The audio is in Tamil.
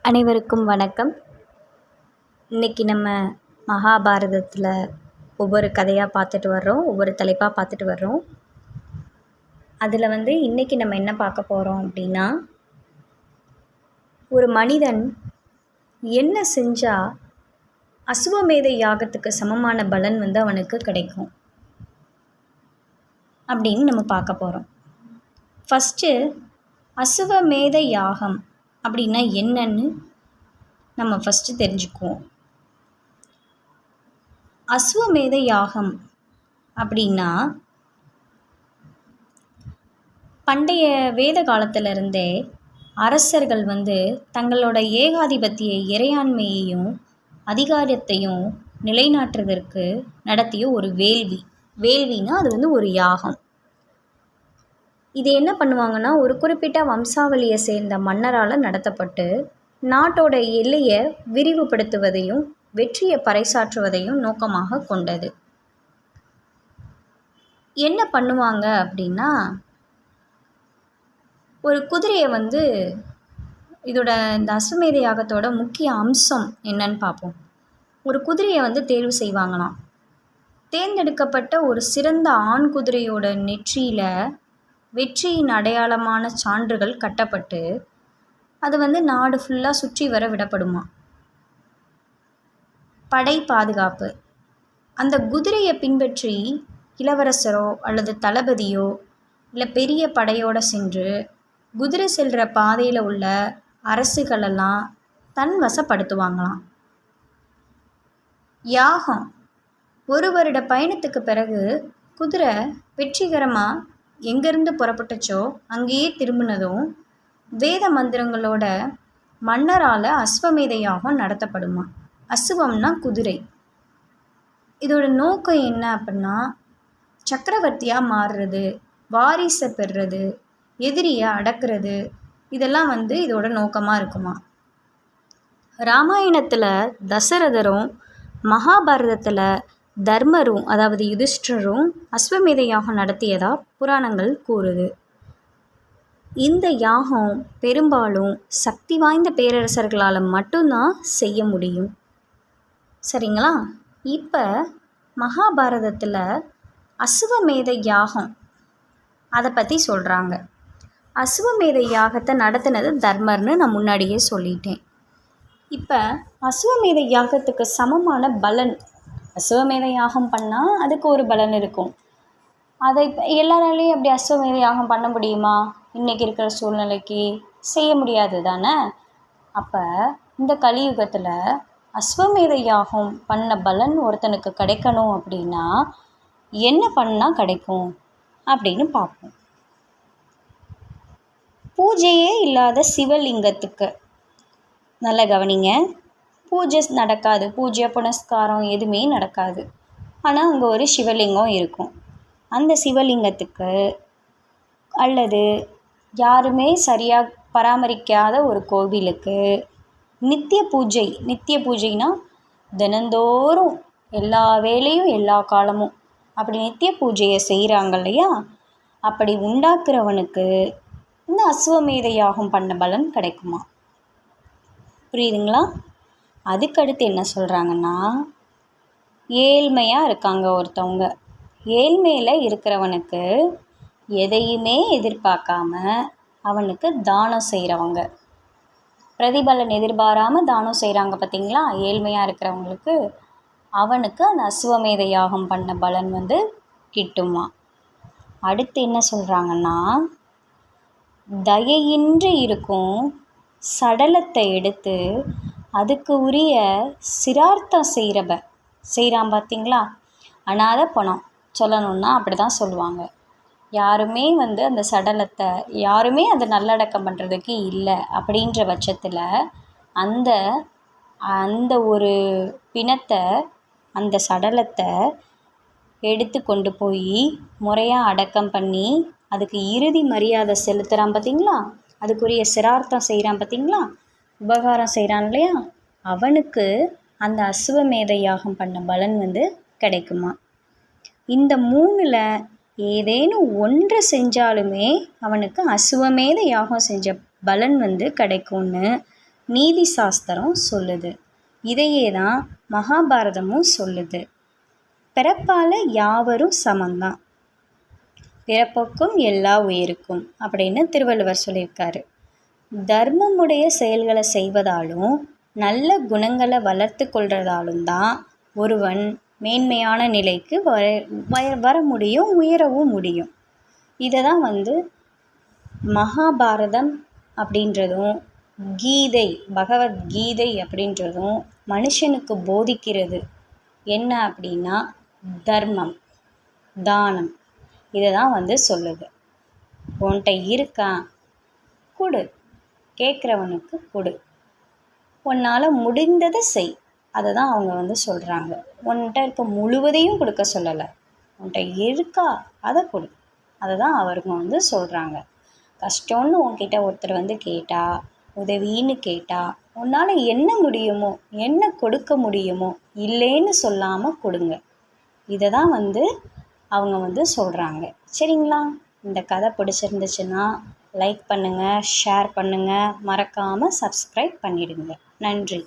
அனைவருக்கும் வணக்கம். இன்றைக்கி நம்ம மகாபாரதத்தில் ஒவ்வொரு கதையாக பார்த்துட்டு வர்றோம், ஒவ்வொரு தலைப்பாக பார்த்துட்டு வர்றோம். அதில் இன்றைக்கி நம்ம என்ன பார்க்க போகிறோம் அப்படின்னா, ஒரு மனிதன் என்ன செஞ்சால் அசுவமேத யாகத்துக்கு சமமான பலன் அவனுக்கு கிடைக்கும் அப்படின்னு நம்ம பார்க்க போகிறோம். ஃபஸ்ட்டு அசுவமேத யாகம் அப்படின்னா என்னன்னு நம்ம ஃபஸ்ட்டு தெரிஞ்சுக்குவோம். அஸ்வமேத யாகம் அப்படின்னா பண்டைய வேத காலத்திலிருந்தே அரசர்கள் தங்களோட ஏகாதிபத்திய இறையாண்மையையும் அதிகாரத்தையும் நிலைநாட்டுவதற்கு நடத்திய ஒரு வேள்வின்னா அது ஒரு யாகம். இது என்ன பண்ணுவாங்கன்னா, ஒரு குறிப்பிட்ட வம்சாவளியை சேர்ந்த மன்னரால் நடத்தப்பட்டு நாட்டோட எல்லையை விரிவுபடுத்துவதையும் வெற்றியை பறைசாற்றுவதையும் நோக்கமாக கொண்டது. என்ன பண்ணுவாங்க அப்படின்னா, ஒரு குதிரையை இதோட இந்த அஸ்வமேத யாகத்தோட முக்கிய அம்சம் என்னன்னு பார்ப்போம். ஒரு குதிரையை தேர்வு செய்வாங்களாம். தேர்ந்தெடுக்கப்பட்ட ஒரு சிறந்த ஆண் குதிரையோட நெற்றியில் வெற்றியின் அடையாளமான சான்றுகள் கட்டப்பட்டு அது நாடு ஃபுல்லாக சுற்றி வர விடப்படுமா. படை பாதுகாப்பு. அந்த குதிரையை பின்பற்றி இளவரசரோ அல்லது தளபதியோ இல்லை பெரிய படையோடு சென்று குதிரை செல்கிற பாதையில் உள்ள அரசுகளெல்லாம் தன் வசப்படுத்துவாங்களாம். யாகம். ஒரு வருட பயணத்துக்கு பிறகு குதிரை வெற்றிகரமாக எங்கேருந்து புறப்பட்டுச்சோ அங்கேயே திரும்பினதும் வேத மந்திரங்களோட மன்னரால் அஸ்வமேத யாகம் நடத்தப்படுமா. அசுவம்னா குதிரை. இதோட நோக்கம் என்ன அப்படின்னா, சக்கரவர்த்தியாக மாறுறது, வாரிசை பெறுறது, எதிரியை அடக்கிறது, இதெல்லாம் இதோட நோக்கமாக இருக்குமா. ராமாயணத்தில் தசரதரும் மகாபாரதத்தில் தர்மரும் அதாவது யுதிஷ்டரும் அஸ்வமேத யாகம் நடத்தியதாக புராணங்கள் கூறுது. இந்த யாகம் பெரும்பாலும் சக்தி வாய்ந்த பேரரசர்களால் மட்டும்தான் செய்ய முடியும். சரிங்களா? இப்போ மகாபாரதத்தில் அசுவமேத யாகம் அதை பற்றி சொல்கிறாங்க. அசுவமேத யாகத்தை நடத்தினது தர்மர்னு நான் முன்னாடியே சொல்லிட்டேன். இப்போ அசுவமேத யாகத்துக்கு சமமான பலன், அசுவமேத யாகம் பண்ணால் அதுக்கு ஒரு பலன் இருக்கும். அதை எல்லாராலையும் அப்படி அஸ்வமேத யாகம் பண்ண முடியுமா? இன்றைக்கி இருக்கிற சூழ்நிலைக்கு செய்ய முடியாது தானே. அப்போ இந்த கலியுகத்தில் அஸ்வமேத யாகம் பண்ண பலன் ஒருத்தனுக்கு கிடைக்கணும் அப்படின்னா என்ன பண்ணால் கிடைக்கும் அப்படின்னு பார்ப்போம். பூஜையே இல்லாத சிவலிங்கத்துக்கு, நல்லா கவனிங்க, பூஜை நடக்காது, பூஜை புனஸ்காரம் எதுவுமே நடக்காது. ஆனால் அங்கே ஒரு சிவலிங்கம் இருக்கும். அந்த சிவலிங்கத்துக்கு அல்லது யாருமே சரியாக பராமரிக்காத ஒரு கோவிலுக்கு நித்திய பூஜைனா தினந்தோறும் எல்லா வேலையும் எல்லா காலமும் அப்படி நித்திய பூஜையை செய்கிறாங்க இல்லையா, அப்படி உண்டாக்குறவனுக்கு இந்த அஸ்வமேத யாகம் பண்ண பலன் கிடைக்குமா. புரியுதுங்களா? அதுக்கடுத்து என்ன சொல்கிறாங்கன்னா, ஏழ்மையாக இருக்காங்க ஒருத்தவங்க, ஏழ்மையில் இருக்கிறவனுக்கு எதையுமே எதிர்பார்க்காம அவனுக்கு தானம் செய்கிறவங்க, பிரதிபலன் எதிர்பாராமல் தானம் செய்கிறாங்க பார்த்தீங்களா, ஏழ்மையாக இருக்கிறவங்களுக்கு அவனுக்கு அந்த அஸ்வமேத யாகம் பண்ண பலன் கிட்டுமா. அடுத்து என்ன சொல்கிறாங்கன்னா, தயையின்றி இருக்கும் சடலத்தை எடுத்து அதுக்கு உரிய சிரார்த்தம் செய்கிறான் பார்த்தீங்களா. அனாதை பணம் சொல்லணுன்னா அப்படி தான் சொல்லுவாங்க. யாருமே அந்த சடலத்தை யாருமே அதை நல்லடக்கம் பண்ணுறதுக்கு இல்லை அப்படின்ற பட்சத்தில் அந்த அந்த ஒரு பிணத்தை, அந்த சடலத்தை எடுத்து கொண்டு போய் முறையாக அடக்கம் பண்ணி அதுக்கு இறுதி மரியாதை செலுத்துகிறான் பார்த்தீங்களா, அதுக்குரிய சிரார்த்தம் செய்கிறான் பார்த்தீங்களா, உபகாரம் செய்கிறான் இல்லையா, அவனுக்கு அந்த அசுவமேத யாகம் பண்ண பலன் கிடைக்குமா. இந்த மூணில் ஏதேனும் ஒன்றை செஞ்சாலுமே அவனுக்கு அசுவமேத யாகம் செஞ்ச பலன் கிடைக்கும்னு நீதி சாஸ்திரம் சொல்லுது. இதையே தான் மகாபாரதமும் சொல்லுது. பிறப்பால் யாவரும் சமந்தான், பிறப்புக்கும் எல்லா உயிருக்கும் அப்படின்னு திருவள்ளுவர் சொல்லியிருக்காரு. தர்மமுடைய செயல்களை செய்வதாலும் நல்ல குணங்களை வளர்த்து கொள்றதாலும் தான் ஒருவன் மேன்மையான நிலைக்கு வர முடியும், உயரவும் முடியும். இதை தான் மகாபாரதம் அப்படின்றதும் கீதை, பகவத்கீதை அப்படின்றதும் மனுஷனுக்கு போதிக்கிறது என்ன அப்படின்னா தர்மம், தானம். இதை தான் சொல்லுது. உன்கிட்ட இருக்கா கொடு, கேட்குறவனுக்கு கொடு, உன்னால் முடிந்ததை செய். அதை தான் அவங்க சொல்கிறாங்க. உன்கிட்ட இருக்க முழுவதையும் கொடுக்க சொல்லலை, உன்கிட்ட இருக்கா அதை கொடு. அதை தான் அவருங்க சொல்கிறாங்க. கஷ்டம்னு உன்கிட்ட ஒருத்தர் கேட்டா, உதவின்னு கேட்டால் உன்னால் என்ன முடியுமோ, என்ன கொடுக்க முடியுமோ இல்லைன்னு சொல்லாமல் கொடுங்க. இதை தான் அவங்க சொல்கிறாங்க. சரிங்களா? இந்த கதை பிடிச்சிருந்துச்சுன்னா லைக் பண்ணுங்கள், ஷேர் பண்ணுங்கள், மறக்காமல் சப்ஸ்கிரைப் பண்ணிடுங்க. நன்றி.